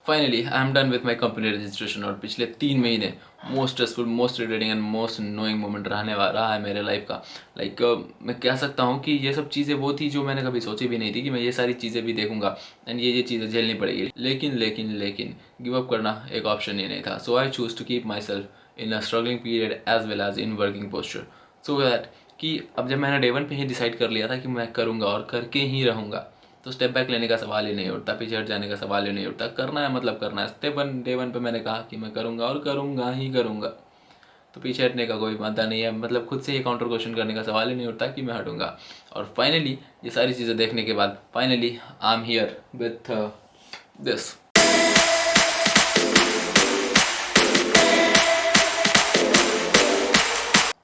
Finally I am done with my company registration. और पिछले 3 महीने most stressful, most irritating and most knowing moment रहा है मेरे लाइफ का। मैं कह सकता हूँ कि ये सब चीज़ें वो थी जो मैंने कभी सोची भी नहीं थी कि मैं ये सारी चीज़ें भी देखूंगा एंड ये चीज़ें झेलनी पड़ेगी। लेकिन गिव अप करना एक ऑप्शन ही नहीं था। So I choose to keep myself in a struggling period as well as in working posture. So that कि अब जब मैंने डे 1 पे ही डिसाइड कर लिया था कि मैं करूँगा और करके ही रहूँगा, तो स्टेप बैक लेने का सवाल ही नहीं उठता, पीछे हट जाने का सवाल ही नहीं उठता। करना है मतलब करना है। डे वन पे मैंने कहा कि मैं करूँगा और करूँगा ही करूँगा, तो पीछे हटने का कोई मुद्दा नहीं है। मतलब खुद से ही काउंटर क्वेश्चन करने का सवाल ही नहीं उठता कि मैं हटूँगा। और फाइनली ये सारी चीज़ें देखने के बाद finally I am here with this.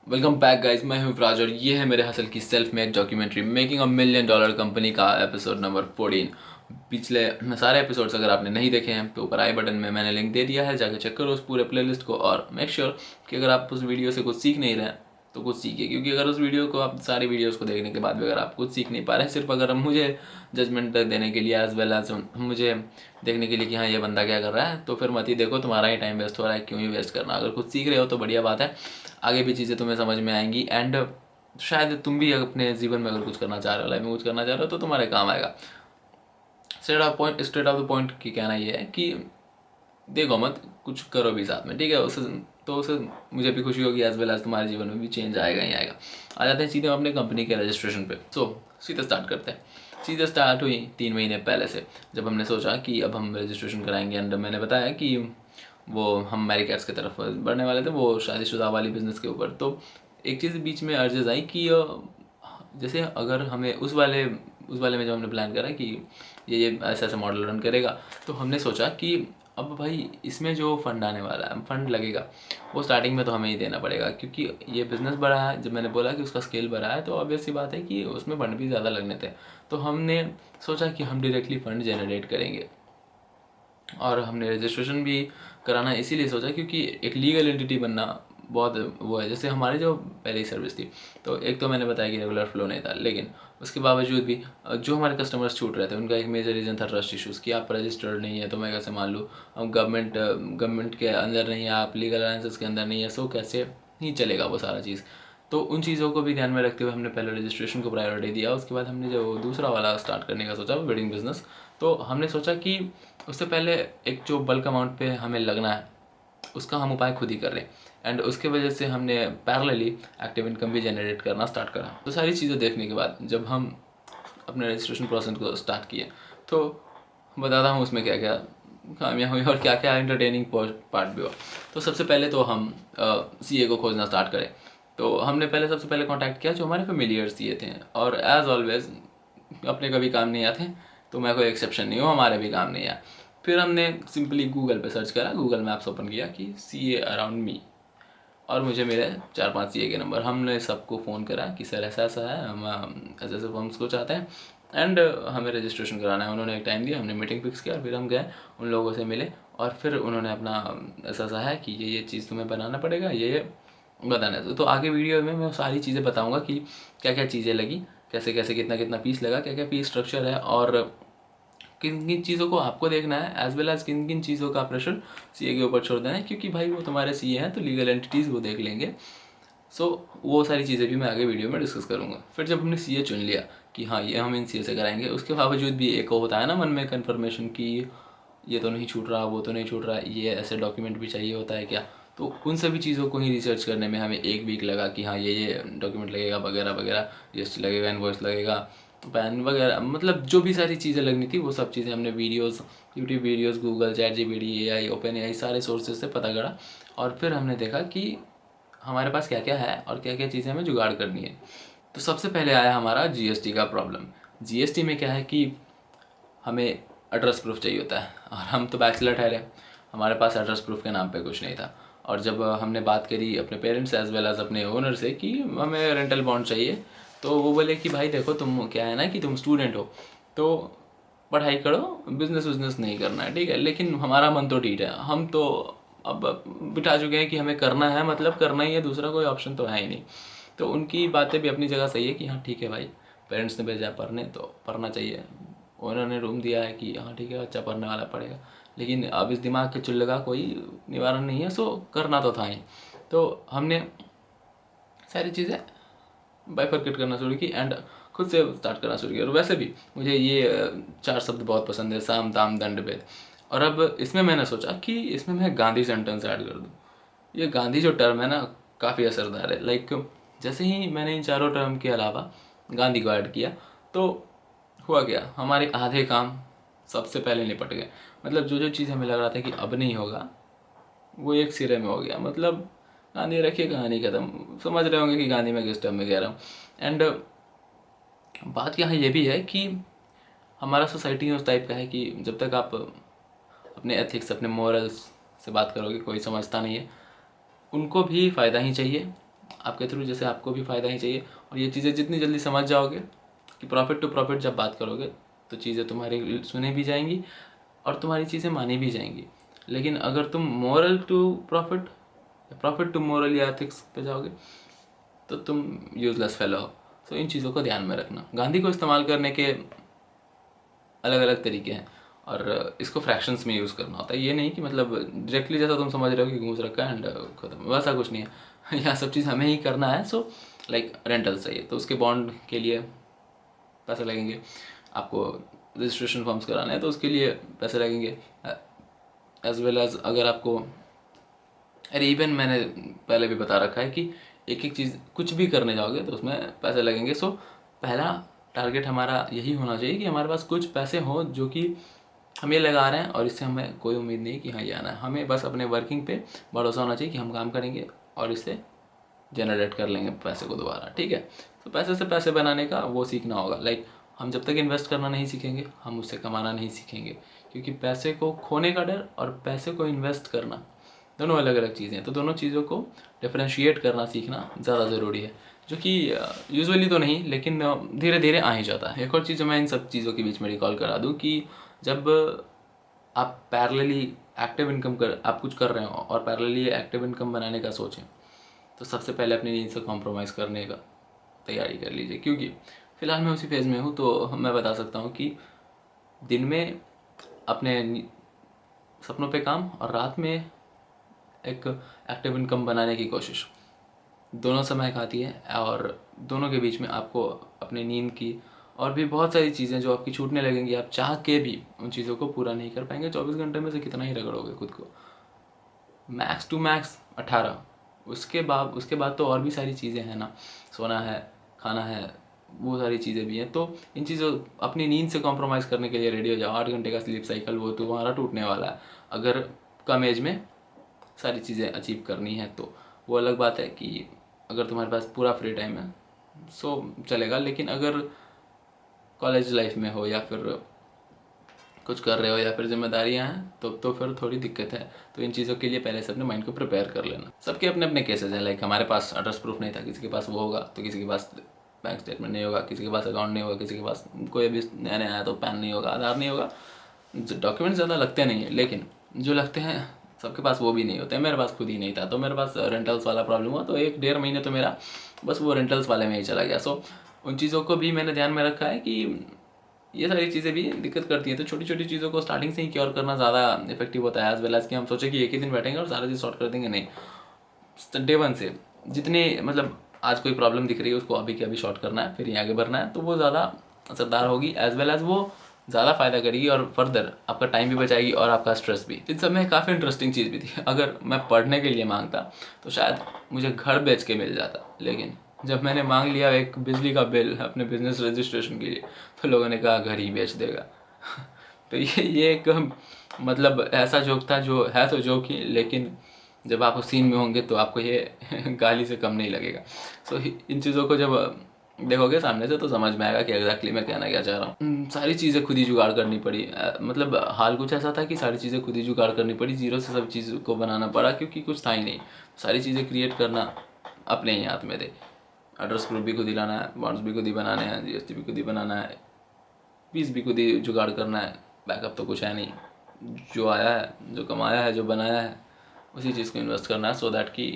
Welcome back guys, मैं हूं राज और ये है मेरे हसल की self made documentary making $1 million company का एपिसोड नंबर 14। पिछले सारे एपिसोड्स अगर आपने नहीं देखे हैं तो ऊपर आई बटन में मैंने लिंक दे दिया है, जाकर चेक करो उस पूरे प्लेलिस्ट को। और मेक श्योर कि अगर आप उस वीडियो से कुछ सीख नहीं रहे हैं तो कुछ सीखिए, क्योंकि अगर उस वीडियो को आप सारी वीडियोस को देखने के बाद भी अगर आप कुछ सीख नहीं पा रहे हैं, सिर्फ अगर मुझे जजमेंट देने के लिए एज वेल एज मुझे देखने के लिए कि हाँ ये बंदा क्या कर रहा है, तो फिर मत ही देखो, तुम्हारा ही टाइम वेस्ट हो रहा है, क्यों ही वेस्ट करना। अगर कुछ सीख रहे हो तो बढ़िया बात है, आगे भी चीज़ें तुम्हें समझ में आएंगी एंड शायद तुम भी अपने जीवन में अगर कुछ करना चाह रहे हो, लाइफ में कुछ करना चाह रहे हो, तो तुम्हारे काम आएगा। स्ट्रेट ऑफ द पॉइंट की कहना ये है कि देखो मत, कुछ करो भी साथ में, ठीक है। उससे मुझे भी खुशी होगी एज वेल एज तुम्हारे जीवन में भी चेंज आएगा ही आएगा। आ जाते हैं सीधे अपने कंपनी के रजिस्ट्रेशन पे। सीधे स्टार्ट करते हैं। सीधे स्टार्ट हुई 3 महीने पहले से, जब हमने सोचा कि अब हम रजिस्ट्रेशन कराएंगे। एंड मैंने बताया कि वो हम मैरिकैट्स की तरफ बढ़ने वाले थे, वो शादीशुदा वाली बिजनेस के ऊपर। तो एक चीज़ बीच में अर्जेज आई कि जैसे अगर हमें उस वाले में जब हमने प्लान करा कि ये ऐसा ऐसा मॉडल रन करेगा, तो हमने सोचा कि अब भाई इसमें जो फंड आने वाला है, फंड लगेगा, वो स्टार्टिंग में तो हमें ही देना पड़ेगा, क्योंकि ये बिज़नेस बड़ा है। जब मैंने बोला कि उसका स्केल बड़ा है, तो ऑब्वियस सी बात है कि उसमें फंड भी ज़्यादा लगने थे। तो हमने सोचा कि हम डायरेक्टली फ़ंड जनरेट करेंगे। और हमने रजिस्ट्रेशन भी कराना इसीलिए सोचा क्योंकि एक लीगल एंटिटी बनना बहुत वो है। जैसे हमारी जो पहली सर्विस थी, तो एक तो मैंने बताया कि रेगुलर फ्लो नहीं था, लेकिन उसके बावजूद भी जो हमारे कस्टमर्स छूट रहे थे, उनका एक मेजर रीज़न था ट्रस्ट इशूज़ कि आप रजिस्टर्ड नहीं है तो मैं कैसे मान लूँ, हम गवर्नमेंट के अंदर नहीं है, आप लीगल अलायंसेस के अंदर नहीं है, सो कैसे ही चलेगा वो सारा चीज़। तो उन चीज़ों को भी ध्यान में रखते हुए हमने पहले रजिस्ट्रेशन को प्रायोरिटी दिया। उसके बाद हमने जो दूसरा वाला स्टार्ट करने का सोचा, वेडिंग बिजनेस, तो हमने सोचा कि उससे पहले एक जो बल्क अमाउंट पे हमें लगना है, उसका हम उपाय खुद ही कर रहे हैं। एंड उसके वजह से हमने पैरेलली एक्टिव इनकम भी जनरेट करना स्टार्ट करा। तो सारी चीज़ें देखने के बाद जब हम अपने रजिस्ट्रेशन प्रोसेस को स्टार्ट किए, तो बताता हूँ उसमें क्या क्या खामियाँ हुई और क्या क्या एंटरटेनिंग पार्ट भी हुआ। तो सबसे पहले तो हम सीए को खोजना स्टार्ट करें। तो हमने सबसे पहले कांटेक्ट किया जो हमारे फेमिलियर सीए थे, और एज ऑलवेज अपने कभी काम नहीं आते, तो मैं कोई एक्सेप्शन नहीं हूँ, हमारे भी काम नहीं आया। फिर हमने सिंपली गूगल पे सर्च करा, गूगल मैप्स ओपन किया कि सीए अराउंड मी, और मुझे मिले 4-5 सीए के नंबर। हमने सबको फ़ोन करा कि सर ऐसा ऐसा है, हम ऐसे ऐसे फॉर्म्स को चाहते हैं एंड हमें रजिस्ट्रेशन कराना है। उन्होंने एक टाइम दिया, हमने मीटिंग फिक्स किया, फिर हम गए उन लोगों से मिले, और फिर उन्होंने अपना ऐसा ऐसा है कि ये चीज़ तुम्हें बनाना पड़ेगा, ये बताना है। तो आगे वीडियो में मैं सारी चीज़ें बताऊँगा कि क्या क्या चीज़ें लगी, कैसे कैसे कितना कितना फीस लगा, क्या क्या फीस स्ट्रक्चर है, और किन किन चीज़ों को आपको देखना है, एज वेल एज किन किन चीज़ों का प्रेशर सीए के ऊपर छोड़ देना है, क्योंकि भाई वो तुम्हारे सीए हैं तो लीगल एंटिटीज़ वो देख लेंगे। वो सारी चीज़ें भी मैं आगे वीडियो में डिस्कस करूँगा। फिर जब हमने सीए चुन लिया कि हाँ ये हम इन सीए से कराएंगे, उसके बावजूद भी एक होता है ना मन में कन्फर्मेशन कि ये तो नहीं छूट रहा, वो तो नहीं छूट रहा, ये ऐसे डॉक्यूमेंट भी चाहिए होता है क्या। तो उन सभी चीज़ों को ही रिसर्च करने में हमें 1 वीक लगा कि हाँ ये डॉक्यूमेंट लगेगा वगैरह वगैरह, जीएसटी लगेगा, इनवॉइस लगेगा, पैन वगैरह, मतलब जो भी सारी चीज़ें लगनी थी वो सब चीज़ें हमने YouTube videos, Google, ChatGPT, AI, OpenAI सारे सोर्सेज से पता करा। और फिर हमने देखा कि हमारे पास क्या क्या है और क्या क्या चीज़ें हमें जुगाड़ करनी है। तो सबसे पहले आया हमारा जीएसटी का प्रॉब्लम। जीएसटी में क्या है कि हमें एड्रेस प्रूफ चाहिए होता है, और हम तो बैचलर ठहरे, हमारे पास एड्रेस प्रूफ के नाम पे कुछ नहीं था। और जब हमने बात करी अपने पेरेंट्स एज वेल एज अपने ओनर से कि हमें रेंटल बॉन्ड चाहिए, तो वो बोले कि भाई देखो तुम क्या है ना कि तुम स्टूडेंट हो, तो पढ़ाई करो, बिजनेस नहीं करना है, ठीक है। लेकिन हमारा मन तो ठीक है, हम तो अब बिठा चुके हैं कि हमें करना है, मतलब करना ही है, दूसरा कोई ऑप्शन तो है ही नहीं। तो उनकी बातें भी अपनी जगह सही है कि हाँ ठीक है भाई, पेरेंट्स ने भेजा पढ़ने तो पढ़ना चाहिए, ओनर ने रूम दिया है कि हाँ ठीक है बच्चा पढ़ने वाला पढ़ेगा, लेकिन अब इस दिमाग के चुल्ले का कोई निवारण नहीं है, सो करना तो था ही। तो हमने सारी चीज़ें बाइफरकेट करना शुरू की एंड खुद से स्टार्ट करना शुरू किया। और वैसे भी मुझे ये 4 शब्द बहुत पसंद है, साम दाम दंड भेद। और अब इसमें मैंने सोचा कि इसमें मैं गांधी सेंटेंस ऐड कर दूँ। ये गांधी जो टर्म है ना, काफ़ी असरदार है। लाइक जैसे ही मैंने इन चारों टर्म के अलावा गांधी को ऐड किया तो हुआ क्या, हमारे आधे काम सबसे पहले निपट गए। मतलब जो जो चीज़ हमें लग रहा था कि अब नहीं होगा, वो एक सिरे में हो गया। मतलब गांधी रखिए, कहानी खत्म। समझ रहे होंगे कि गांधी मैं किस टर्म में कह रहा हूँ। एंड बात यहाँ ये भी है कि हमारा सोसाइटी उस टाइप का है कि जब तक आप अपने एथिक्स, अपने मोरल्स से बात करोगे, कोई समझता नहीं है। उनको भी फ़ायदा ही चाहिए आपके थ्रू, जैसे आपको भी फ़ायदा ही चाहिए। और ये चीज़ें जितनी जल्दी समझ जाओगे कि प्रॉफिट टू प्रॉफिट जब बात करोगे तो चीज़ें तुम्हारी सुनी भी जाएंगी और तुम्हारी चीज़ें मानी भी जाएंगी। लेकिन अगर तुम moral to profit, profit to moral या एथिक्स पे जाओगे तो तुम यूजलेस फेलो हो। तो इन चीज़ों को ध्यान में रखना। गांधी को इस्तेमाल करने के अलग अलग तरीके हैं और इसको फ्रैक्शंस में यूज़ करना होता है। ये नहीं कि मतलब डायरेक्टली जैसा तुम समझ रहे हो कि घूस रखा है एंड खत्म, वैसा कुछ नहीं है। यह सब चीज़ हमें ही करना है। सो लाइक रेंटल चाहिए तो उसके बॉन्ड के लिए पैसे लगेंगे, आपको रजिस्ट्रेशन फॉर्म्स कराने हैं तो उसके लिए पैसे लगेंगे, एज वेल एज अगर आपको, अरे इवन मैंने पहले भी बता रखा है कि एक एक चीज़ कुछ भी करने जाओगे तो उसमें पैसे लगेंगे। सो पहला टारगेट हमारा यही होना चाहिए कि हमारे पास कुछ पैसे हों जो कि हम ये लगा रहे हैं और इससे हमें कोई उम्मीद नहीं कि हाँ ये आना है। हमें बस अपने वर्किंग पे भरोसा होना चाहिए कि हम काम करेंगे और इससे जनरेट कर लेंगे पैसे को दोबारा, ठीक है। तो पैसे से पैसे बनाने का वो सीखना होगा। लाइक हम जब तक इन्वेस्ट करना नहीं सीखेंगे हम उससे कमाना नहीं सीखेंगे, क्योंकि पैसे को खोने का डर और पैसे को इन्वेस्ट करना दोनों अलग अलग चीज़ें हैं। तो दोनों चीज़ों को डिफ्रेंशिएट करना सीखना ज़्यादा ज़रूरी है, जो कि यूजुअली तो नहीं लेकिन धीरे धीरे आ ही जाता है। एक और चीज़ जो मैं इन सब चीज़ों के बीच में रिकॉल करा दूँ कि जब आप पैरेलली एक्टिव इनकम आप कुछ कर रहे हो और पैरेलली एक्टिव इनकम बनाने का सोचें तो सबसे पहले अपनी नींद से कॉम्प्रोमाइज़ करने का तैयारी कर लीजिए। क्योंकि फ़िलहाल मैं उसी फेज़ में हूँ तो मैं बता सकता हूँ कि दिन में अपने सपनों पे काम और रात में एक एक्टिव इनकम बनाने की कोशिश, दोनों समय खाती है। और दोनों के बीच में आपको अपने नींद की और भी बहुत सारी चीज़ें जो आपकी छूटने लगेंगी, आप चाह के भी उन चीज़ों को पूरा नहीं कर पाएंगे। 24 घंटे में से कितना ही रगड़ोगे खुद को, मैक्स टू मैक्स 18। उसके बाद तो और भी सारी चीज़ें हैं ना, सोना है, खाना है, वो सारी चीज़ें भी हैं। तो इन चीज़ों, अपनी नींद से कॉम्प्रोमाइज़ करने के लिए रेडी हो जाओ। 8 घंटे का स्लीप साइकिल वो तो तुम्हारा टूटने वाला है अगर कम एज में सारी चीज़ें अचीव करनी है। तो वो अलग बात है कि अगर तुम्हारे पास पूरा फ्री टाइम है सो चलेगा, लेकिन अगर कॉलेज लाइफ में हो या फिर कुछ कर रहे हो या फिर जिम्मेदारियां हैं तो फिर थोड़ी दिक्कत है। तो इन चीज़ों के लिए पहले से अपने माइंड को प्रिपेयर कर लेना। सबके अपने अपने केसेस हैं। लाइक हमारे पास एड्रेस प्रूफ नहीं था, किसी के पास वो होगा तो किसी के पास बैंक स्टेटमेंट नहीं होगा, किसी के पास अकाउंट नहीं होगा, किसी के पास कोई अभी नया नया आया तो पैन नहीं होगा, आधार नहीं होगा। डॉक्यूमेंट ज़्यादा लगते नहीं है, लेकिन जो लगते हैं सबके पास वो भी नहीं होते। मेरे पास खुद ही नहीं था तो मेरे पास रेंटल्स वाला प्रॉब्लम हुआ तो 1-1.5 महीने तो मेरा बस वो रेंटल्स वाले में ही चला गया। सो उन चीज़ों को भी मैंने ध्यान में रखा है कि ये सारी चीज़ें भी दिक्कत करती हैं। तो छोटी छोटी चीज़ों को स्टार्टिंग से ही क्योर करना ज़्यादा इफेक्टिव होता है, एज वेल एज कि हम सोचे कि एक ही दिन बैठेंगे और सारा चीज़ सॉर्ट कर देंगे। नहीं, डे वन से जितने मतलब आज कोई प्रॉब्लम दिख रही है उसको अभी के अभी शॉर्ट करना है, फिर ही आगे बढ़ना है, तो वो ज़्यादा असरदार होगी। एज वेल एज वो ज़्यादा फ़ायदा करेगी और फर्दर आपका टाइम भी बचाएगी और आपका स्ट्रेस भी। इन सब में काफ़ी इंटरेस्टिंग चीज़ भी थी। अगर मैं पढ़ने के लिए मांगता तो शायद मुझे घर बेच के मिल जाता, लेकिन जब मैंने मांग लिया एक बिजली का बिल अपने बिजनेस रजिस्ट्रेशन के लिए तो लोगों ने कहा घर ही बेच देगा। तो ये एक मतलब ऐसा जोक था जो है तो जोक ही, लेकिन जब आप उस सीन में होंगे तो आपको ये गाली से कम नहीं लगेगा। सो इन चीज़ों को जब देखोगे सामने से तो समझ में आएगा कि एग्जैक्टली मैं कहना क्या चाह रहा हूँ। सारी चीज़ें खुद ही जुगाड़ करनी पड़ी। मतलब हाल कुछ ऐसा था कि सारी चीज़ें खुद ही जुगाड़ करनी पड़ी, जीरो से सब चीज़ को बनाना पड़ा क्योंकि कुछ था ही नहीं। सारी चीज़ें क्रिएट करना अपने ही हाथ में थे। एड्रेस प्रूफ भी खुद ही लाना है, बॉन्ड्स भी खुद ही बनाने हैं, जीएसटी भी खुद ही बनाना है, फीस भी खुद ही जुगाड़ करना है। बैकअप तो कुछ है नहीं, जो आया है, जो कमाया है, जो बनाया है उसी चीज़ को इन्वेस्ट करना है, सो दैट कि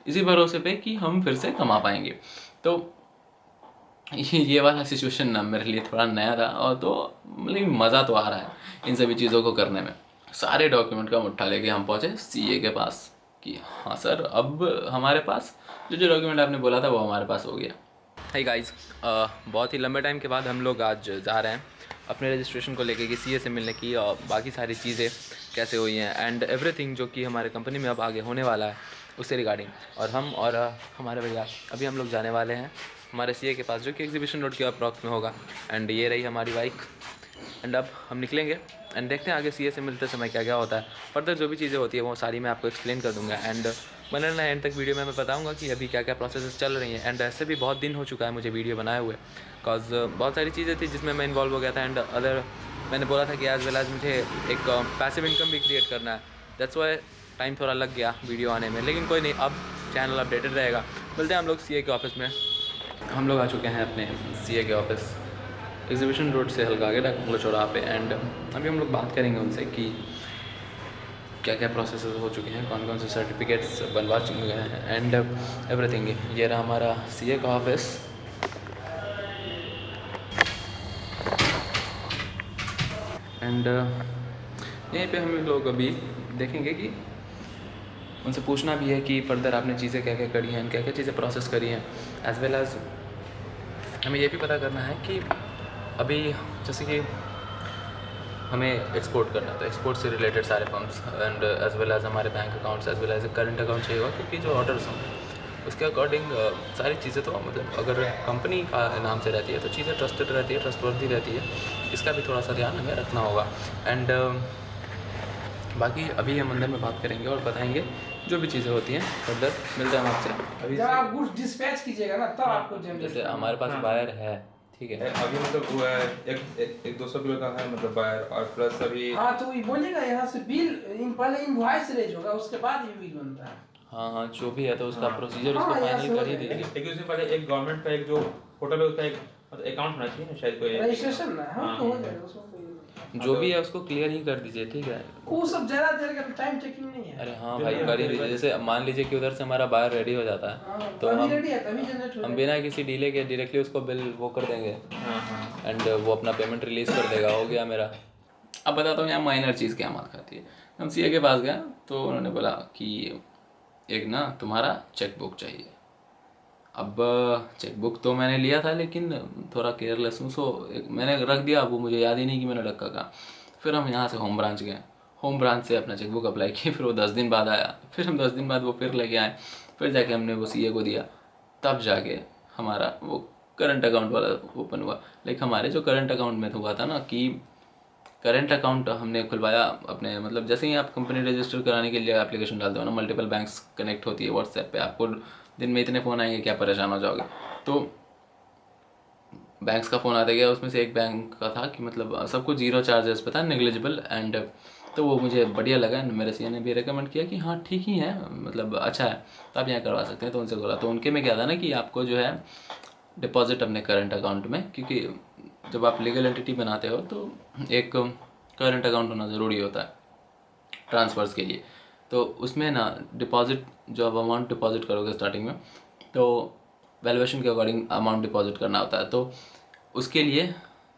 इसी भरोसे पे कि हम फिर से कमा पाएंगे। तो ये वाला सिचुएशन ना मेरे लिए थोड़ा नया था और तो मतलब मज़ा तो आ रहा है इन सभी चीज़ों को करने में। सारे डॉक्यूमेंट का मुट्ठा लेके हम पहुँचे सीए के पास कि हाँ सर अब हमारे पास जो जो डॉक्यूमेंट आपने बोला था वो हमारे पास हो गया। हाय गाइस, बहुत ही लंबे टाइम के बाद हम लोग आज जा रहे हैं अपने रजिस्ट्रेशन को लेके कि सीए से मिलने की, और बाकी सारी चीज़ें कैसे हुई हैं एंड एवरीथिंग जो कि हमारे कंपनी में अब आगे होने वाला है उससे रिगार्डिंग। और हम और हमारे भैया अभी हम लोग जाने वाले हैं हमारे सीए के पास जो कि एग्जीबिशन रोड के अप्रॉक्स में होगा। एंड ये रही हमारी बाइक एंड अब हम निकलेंगे एंड देखते हैं आगे सीए से मिलते समय क्या क्या होता है। फर्दर जो भी चीज़ें होती है वो सारी मैं आपको एक्सप्लेन कर दूंगा एंड बने रहना एंड तक वीडियो में मैं बताऊंगा कि अभी क्या क्या प्रोसेस चल रही हैं। एंड ऐसे भी बहुत दिन हो चुका है मुझे वीडियो बनाए हुए, बिकॉज बहुत सारी चीज़ें थी जिसमें मैं इन्वॉल्व हो गया था एंड अदर मैंने बोला था कि एज वेल एज मुझे एक पैसिव इनकम भी क्रिएट करना है। दैट्स वाई टाइम थोड़ा लग गया वीडियो आने में, लेकिन कोई नहीं, अब चैनल अपडेटेड रहेगा। मिलते हैं हम लोग सीए के ऑफिस में। हम लोग आ चुके हैं अपने सीए के ऑफिस एग्जीबिशन रोड से हल्का आगे डाकबंगला चौराहा पे एंड अभी हम लोग बात करेंगे उनसे कि क्या क्या प्रोसेस हो चुके हैं, कौन कौन से सर्टिफिकेट्स बनवा चुके हैं एंड एवरीथिंग। ये रहा हमारा सीए का ऑफिस। एंड यहीं पे हम लोग अभी देखेंगे कि उनसे पूछना भी है कि फर्दर आपने चीज़ें क्या क्या करी हैं, क्या क्या चीज़ें प्रोसेस करी हैं, एज वेल एज हमें ये भी पता करना है कि अभी जैसे कि हमें एक्सपोर्ट करना है तो एक्सपोर्ट से रिलेटेड सारे forms and as well as हमारे bank accounts as well as current account चाहिए होगा, क्योंकि जो ऑर्डर्स हों उसके अकॉर्डिंग सारी चीज़ें तो मतलब अगर कंपनी का नाम से रहती है तो चीज़ें ट्रस्टेड रहती है, ट्रस्टवर्दी रहती है। इसका भी थोड़ा सा ध्यान हमें रखना होगा एंड बाकी अभी हम अंदर में बात करेंगे और बताएंगे जो भी चीज़ें होती हैं। फर्दर मिलते हैं हम आपसे अभी। जब आप गुड्स डिस्पैच कीजिएगा ना तब आपको जैसे हमारे पास बायर है, ठीक है, अभी मतलब वो है एक 200 किलो का है मतलब बायर, और प्लस अभी हाँ तो ये बोलिएगा यहाँ से बिल पहले इनवॉइस रेज होगा उसके बाद ये बिल बनता है। हाँ जो भी है तो उसका प्रोसीजर हाँ, उसको यहाँ फाइनल से कर ही हो दीजिए। एक उससे पहले एक गवर्नमेंट का एक जो होटल है उसका एक मतलब अकाउंट होना चाहिए ना शायद, कोई रजिस्ट्रेशन ना हाँ, हम तो हो जाएगा उसमें कोई जो भी है उसको क्लियर ही कर दीजिए, ठीक है। वो सब ज़्यादा देर का टाइम टेकिंग नहीं है। अरे हाँ भाई कर ही दीजिए। जैसे मान लीजिए कि उधर से हमारा बायर रेडी हो जाता है हाँ, तो अभी हम रेडी है तभी जनरेट हो हम जाएगा। बिना किसी डिले के डायरेक्टली उसको बिल वो कर देंगे एंड वो अपना पेमेंट रिलीज़ कर देगा, हो गया मेरा। अब बताता हूँ यहाँ माइनर चीज़ क्या मात खाती है। हम सीए के पास गए तो उन्होंने बोला कि एक ना तुम्हारा चेकबुक चाहिए। अब चेकबुक तो मैंने लिया था लेकिन थोड़ा केयरलेस हूँ, सो मैंने रख दिया, वो मुझे याद ही नहीं कि मैंने रखा कहाँ। फिर हम यहाँ से होम ब्रांच गए, होम ब्रांच से अपना चेकबुक अप्लाई किया, फिर वो 10 दिन बाद आया, फिर हम 10 दिन बाद वो फिर लेके आए, फिर जाके हमने वो सीए को दिया, तब जाके हमारा वो करंट अकाउंट वाला ओपन हुआ। लाइक हमारे जो करंट अकाउंट में हुआ था ना कि करंट अकाउंट हमने खुलवाया अपने, मतलब जैसे ही आप कंपनी रजिस्टर कराने के लिए एप्लीकेशन डालते हो ना, मल्टीपल बैंक्स कनेक्ट होती है व्हाट्सएप पे, आपको दिन में इतने फ़ोन आएंगे क्या परेशान हो जाओगे। तो बैंक्स का फ़ोन आता गया, उसमें से एक बैंक का था कि मतलब सबको 0 चार्जेस पे था, नेग्लिजिबल एंड तो वो मुझे बढ़िया लगा। मेरे सीए ने भी रिकमेंड किया कि हाँ ठीक ही है, मतलब अच्छा है तो आप यहाँ करवा सकते हैं। तो उनसे बोला, तो उनके में क्या था ना कि आपको जो है डिपॉजिट अपने करंट अकाउंट में, क्योंकि जब आप लीगल एंटिटी बनाते हो तो एक करंट अकाउंट होना ज़रूरी होता है ट्रांसफ़र्स के लिए। तो उसमें ना डिपॉजिट, जो आप अमाउंट डिपॉजिट करोगे स्टार्टिंग में तो वैल्यूएशन के अकॉर्डिंग अमाउंट डिपॉजिट करना होता है। तो उसके लिए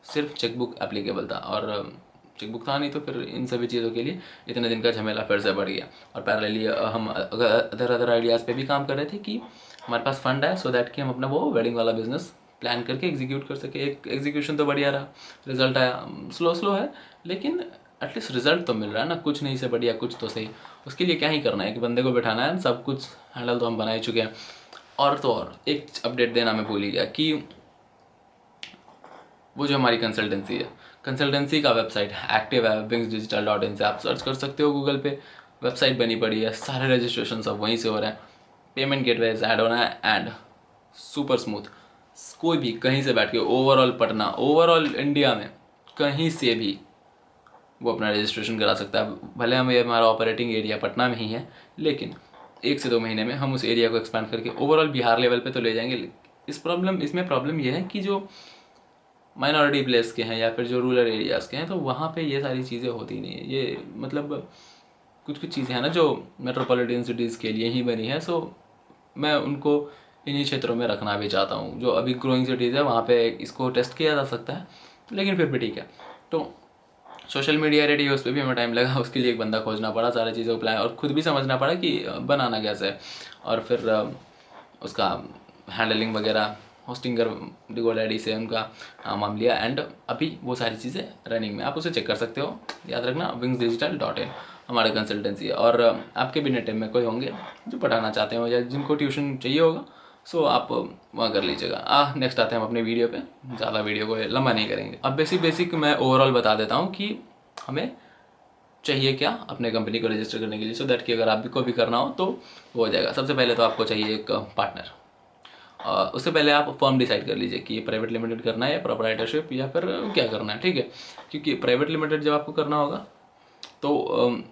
सिर्फ चेकबुक एप्लीकेबल था और चेकबुक था नहीं, तो फिर इन सभी चीज़ों के लिए इतने दिन का झमेला फिर से बढ़ गया। और पैरेलली हम अदर आइडियाज़ पे भी काम कर रहे थे कि हमारे पास फंड है सो दैट कि हम अपना वो वेडिंग वाला बिजनेस प्लान करके एग्जीक्यूट कर सके। एक एग्जीक्यूशन तो बढ़िया रहा, रिजल्ट आया, स्लो है लेकिन एटलीस्ट रिजल्ट तो मिल रहा है ना, कुछ नहीं से बढ़िया कुछ तो सही। उसके लिए क्या ही करना है कि बंदे को बैठाना है, सब कुछ हैंडल तो हम बना ही चुके हैं। और तो और एक अपडेट देना मैं भूल ही गया कि वो जो हमारी कंसल्टेंसी है, कंसल्टेंसी का वेबसाइट एक्टिव है wingsdigital.in से आप सर्च कर सकते हो गूगल पे, वेबसाइट बनी पड़ी है, सारे रजिस्ट्रेशन सब वहीं से हो रहे हैं, पेमेंट गेटवेज ऐड होना है एंड सुपर स्मूथ। कोई भी कहीं से बैठ के ओवरऑल पटना, ओवरऑल इंडिया में कहीं से भी वो अपना रजिस्ट्रेशन करा सकता है। भले हम ये हमारा ऑपरेटिंग एरिया पटना में ही है, लेकिन 1 से 2 महीने में हम उस एरिया को एक्सपांड करके ओवरऑल बिहार लेवल पे तो ले जाएंगे। इसमें प्रॉब्लम ये है कि जो माइनॉरिटी प्लेस के हैं या फिर जो रूरल एरियाज़ के हैं तो वहाँ पे ये सारी चीज़ें होती नहीं है। ये मतलब कुछ चीज़ें हैं ना जो मेट्रोपॉलिटन सिटीज़ के लिए ही बनी है, सो मैं उनको इन्हीं क्षेत्रों में रखना भी चाहता हूँ। जो अभी ग्रोइंग सिटीज़ है वहाँ पे इसको टेस्ट किया जा सकता है, लेकिन फिर भी ठीक है। तो सोशल मीडिया रेडी है, उस पर भी हमें टाइम लगा, उसके लिए एक बंदा खोजना पड़ा, सारी चीज़ों को प्लान और खुद भी समझना पड़ा कि बनाना कैसे है, और फिर उसका हैंडलिंग वगैरह, होस्टिंगर GoDaddy से उनका नाम वाम लिया, एंड अभी वो सारी चीज़ें रनिंग में, आप उसे चेक कर सकते हो, याद रखना wingsdigital.in हमारा कंसल्टेंसी है। और आपके भी नेट में कोई होंगे जो पढ़ाना चाहते हो या जिनको ट्यूशन चाहिए होगा, सो आप वहाँ कर लीजिएगा। नेक्स्ट आते हैं हम अपने वीडियो पे, ज़्यादा वीडियो को लंबा नहीं करेंगे। अब बेसिक मैं ओवरऑल बता देता हूँ कि हमें चाहिए क्या अपने कंपनी को रजिस्टर करने के लिए, सो दैट कि अगर आप को भी करना हो तो वो हो जाएगा। सबसे पहले तो आपको चाहिए एक पार्टनर। उससे पहले आप फर्म डिसाइड कर लीजिए कि प्राइवेट लिमिटेड करना है या प्रोप्राइटरशिप या फिर क्या करना है, ठीक है। क्योंकि प्राइवेट लिमिटेड जब आपको करना होगा तो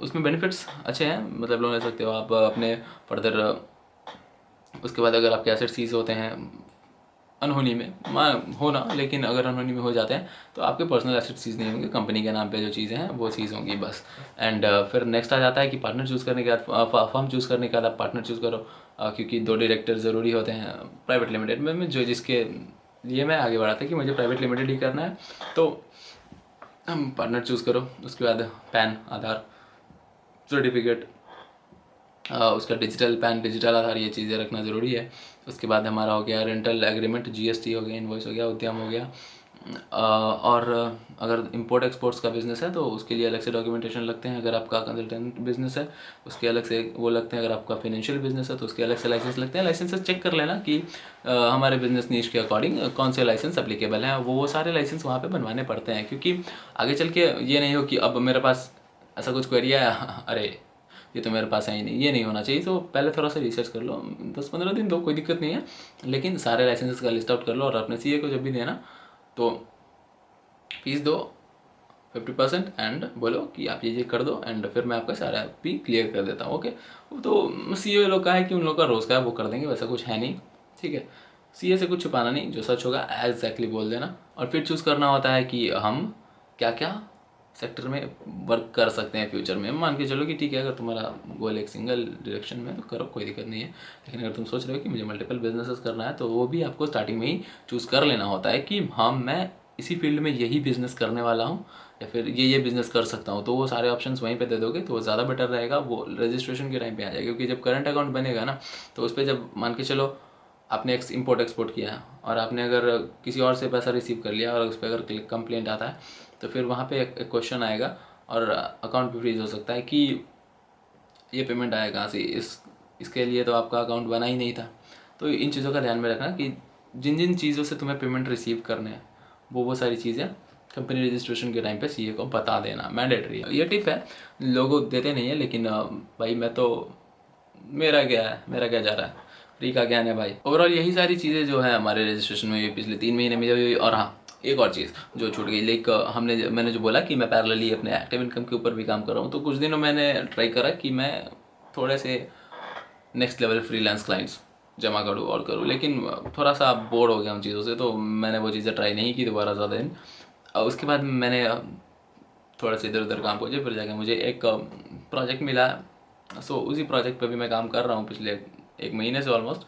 उसमें बेनिफिट्स अच्छे हैं, मतलब लोन ले सकते हो आप अपने फर्दर। उसके बाद अगर आपके एसेट सीज होते हैं अनहोनी में, होना, लेकिन अगर अनहोनी में हो जाते हैं तो आपके पर्सनल एसेट सीज नहीं होंगे, कंपनी के नाम पे जो चीज़ें हैं वो चीज़ होंगी बस। एंड फिर नेक्स्ट आ जाता है कि पार्टनर चूज़ करने के बाद, फर्म चूज़ करने के बाद आप पार्टनर चूज़ करो, क्योंकि 2 डायरेक्टर ज़रूरी होते हैं प्राइवेट लिमिटेड में, जो जिसके लिए मैं आगे बढ़ा था कि मुझे प्राइवेट लिमिटेड ही करना है, तो हम पार्टनर चूज़ करो। उसके बाद पैन, आधार सर्टिफिकेट, उसका डिजिटल पैन, डिजिटल आधार, ये चीज़ें रखना ज़रूरी है। उसके बाद हमारा हो गया रेंटल एग्रीमेंट, GST हो गया, इनवॉइस हो गया, उद्यम हो गया। और अगर इंपोर्ट एक्सपोर्ट्स का बिज़नेस है तो उसके लिए अलग से डॉक्यूमेंटेशन लगते हैं। अगर आपका कंसल्टेंट बिजनेस है उसके अलग से वो लगते हैं। अगर आपका फाइनेंशियल बिजनेस है तो उसके अलग से लाइसेंस लगते हैं। लाइसेंसेस चेक कर लेना कि हमारे बिजनेस नीश के अकॉर्डिंग कौन से लाइसेंस एप्लीकेबल हैं, वो सारे लाइसेंस वहाँ पे बनवाने पड़ते हैं। क्योंकि आगे चल के ये नहीं हो कि अब मेरे पास ऐसा कुछ क्वेरी है, अरे ये तो मेरे पास है ही नहीं, ये नहीं होना चाहिए। तो पहले थोड़ा सा रिसर्च कर लो, 10-15 दिन दो, कोई दिक्कत नहीं है, लेकिन सारे लाइसेंसेस का लिस्ट आउट कर लो। और अपने CA को जब भी देना तो फीस दो 50% एंड बोलो कि आप ये कर दो, एंड फिर मैं आपका सारा भी क्लियर कर देता हूँ। ओके, तो CA लोग का है कि उन लोग का रोज़ का है, वो कर देंगे, वैसा कुछ है नहीं, ठीक है। CA से कुछ छुपाना नहीं, जो सच होगा एग्जैक्टली बोल देना। और फिर चूज़ करना होता है कि हम क्या क्या सेक्टर में वर्क कर सकते हैं फ्यूचर में। मान के चलो कि ठीक है, अगर तुम्हारा गोल एक सिंगल डायरेक्शन में तो करो, कोई दिक्कत नहीं है। लेकिन अगर तुम सोच रहे हो कि मुझे मल्टीपल बिजनेसेस करना है तो वो भी आपको स्टार्टिंग में ही चूज़ कर लेना होता है कि हाँ, मैं इसी फील्ड में यही बिज़नेस करने वाला हूँ या फिर ये बिज़नेस कर सकता हूँ। तो वो सारे ऑप्शंस वहीं पे दे दोगे तो वो ज़्यादा बेटर रहेगा। वो रजिस्ट्रेशन के टाइम पे आ जाएगा, क्योंकि जब करंट अकाउंट बनेगा ना तो उस पर जब मान के चलो आपने इंपोर्ट एक्सपोर्ट किया है और आपने अगर किसी और से पैसा रिसीव कर लिया और उस पर अगर कंप्लेंट आता है तो फिर वहाँ पे एक क्वेश्चन आएगा और अकाउंट भी फ्रीज हो सकता है कि ये पेमेंट आया कहाँ से, इसके लिए तो आपका अकाउंट बना ही नहीं था। तो इन चीज़ों का ध्यान में रखना कि जिन जिन चीज़ों से तुम्हें पेमेंट रिसीव करने हैं वो सारी चीज़ें कंपनी रजिस्ट्रेशन के टाइम पे CA को बता देना, मैंडेटरी है। ये टिप है, लोग देते नहीं है, लेकिन भाई मैं तो मेरा क्या जा रहा है, फ्री का ज्ञान है भाई। ओवरऑल यही सारी चीज़ें जो है हमारे रजिस्ट्रेशन में पिछले 3 महीने में जो। और हाँ, एक और चीज़ जो छूट गई, लाइक मैंने जो बोला कि मैं पैरेलली अपने एक्टिव इनकम के ऊपर भी काम कर रहा हूँ, तो कुछ दिनों मैंने ट्राई करा कि मैं थोड़े से नेक्स्ट लेवल फ्रीलांस क्लाइंट्स जमा करूँ और करूँ, लेकिन थोड़ा सा बोर हो गया उन चीज़ों से, तो मैंने वो चीज़ें ट्राई नहीं की दोबारा ज़्यादा दिन। उसके बाद मैंने थोड़ा सा इधर उधर काम खोजे, फिर जाके मुझे एक प्रोजेक्ट मिला। सो उसी प्रोजेक्ट पे भी मैं काम कर रहा हूँ पिछले 1 महीने से ऑलमोस्ट।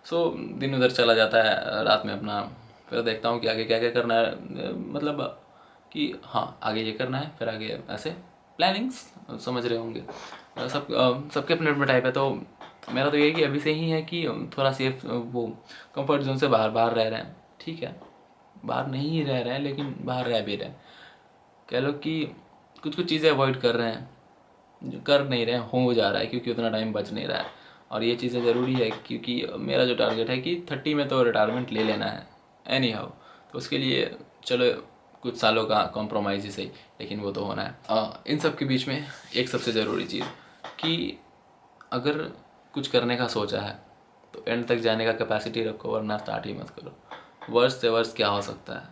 सो दिन उधर चला जाता है, रात में अपना फिर देखता हूँ कि आगे क्या क्या करना है, मतलब कि हाँ आगे ये करना है, फिर आगे ऐसे प्लानिंग्स समझ रहे होंगे। सबके अपने अपने टाइप है, तो मेरा तो यही कि अभी से ही है कि थोड़ा सेफ, वो कंफर्ट जोन से बाहर रह रहे हैं, ठीक है। बाहर नहीं रह रहे हैं लेकिन बाहर रह भी रहे हैं, कह लो कि कुछ चीज़ें अवॉइड कर रहे हैं, जो कर नहीं रहे हैं हो जा रहा है, क्योंकि उतना टाइम बच नहीं रहा है। और ये चीज़ें ज़रूरी है, क्योंकि मेरा जो टारगेट है कि 30 में तो रिटायरमेंट ले लेना है एनी हाउ। तो उसके लिए चलो कुछ सालों का कॉम्प्रोमाइज़ ही सही, लेकिन वो तो होना है। इन सब के बीच में एक सबसे ज़रूरी चीज़ कि अगर कुछ करने का सोचा है तो एंड तक जाने का कैपेसिटी रखो, वरना स्टार्ट ही मत करो। वर्ष से वर्ष क्या हो सकता है,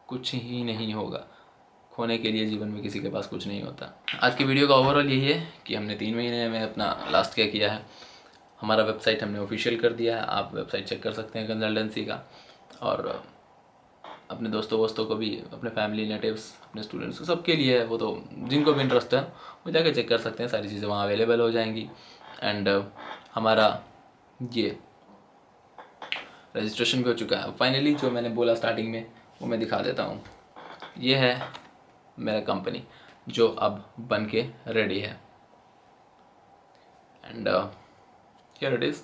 कुछ ही नहीं होगा। खोने के लिए जीवन में किसी के पास कुछ नहीं होता। आज की वीडियो का ओवरऑल यही है कि हमने 3 महीने में अपना लास्ट क्या किया है। हमारा वेबसाइट हमने ऑफिशियल कर दिया है, आप वेबसाइट चेक कर सकते हैं कंसल्टेंसी का। और अपने दोस्तों को भी, अपने फैमिली नेटिव्स, अपने स्टूडेंट्स को, सबके लिए है वो, तो जिनको भी इंटरेस्ट है वो जाके चेक कर सकते हैं, सारी चीज़ें वहाँ अवेलेबल हो जाएंगी। एंड हमारा ये रजिस्ट्रेशन भी हो चुका है फाइनली। जो मैंने बोला स्टार्टिंग में वो मैं दिखा देता हूँ। ये है मेरा कंपनी, जो अब बन के रेडी है। एंड हियर इट इज़,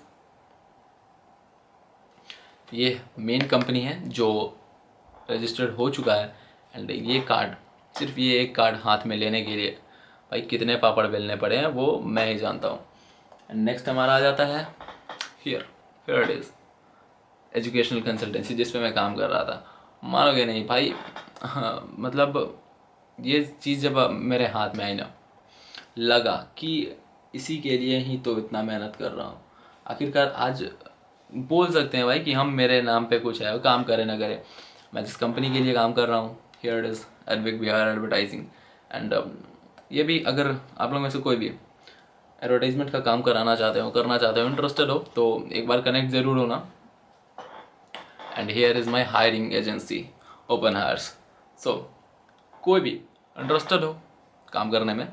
ये मेन कंपनी है जो रजिस्टर्ड हो चुका है। एंड ये कार्ड, सिर्फ ये एक कार्ड हाथ में लेने के लिए भाई कितने पापड़ बेलने पड़े हैं वो मैं ही जानता हूँ। एंड नेक्स्ट हमारा आ जाता है here it is, educational consultancy जिस पे मैं काम कर रहा था। मानोगे नहीं भाई, हाँ, मतलब ये चीज़ जब मेरे हाथ में आई ना, लगा कि इसी के लिए ही तो इतना मेहनत कर रहा हूँ। आखिरकार आज बोल सकते हैं भाई कि हम, मेरे नाम पे कुछ है, काम करे ना करे, मैं जिस कंपनी के लिए काम कर रहा हूँ, here it is Edvik Bihar advertising. And ये भी, अगर आप लोग में से कोई भी एडवर्टाइजमेंट का काम कराना चाहते हो, करना चाहते हो, इंटरेस्टेड हो, तो एक बार कनेक्ट ज़रूर होना। And here is my hiring agency open hires. So कोई भी इंटरेस्टेड हो काम करने में,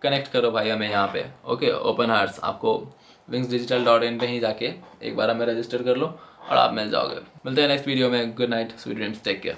कनेक्ट करो भाई हमें यहाँ पे। ओके, ओपन हायर्स, आपको wingsdigital.in पे ही जाके एक बार हमें रजिस्टर कर लो और आप मिल जाओगे। मिलते हैं नेक्स्ट वीडियो में। Good night, sweet dreams, take care.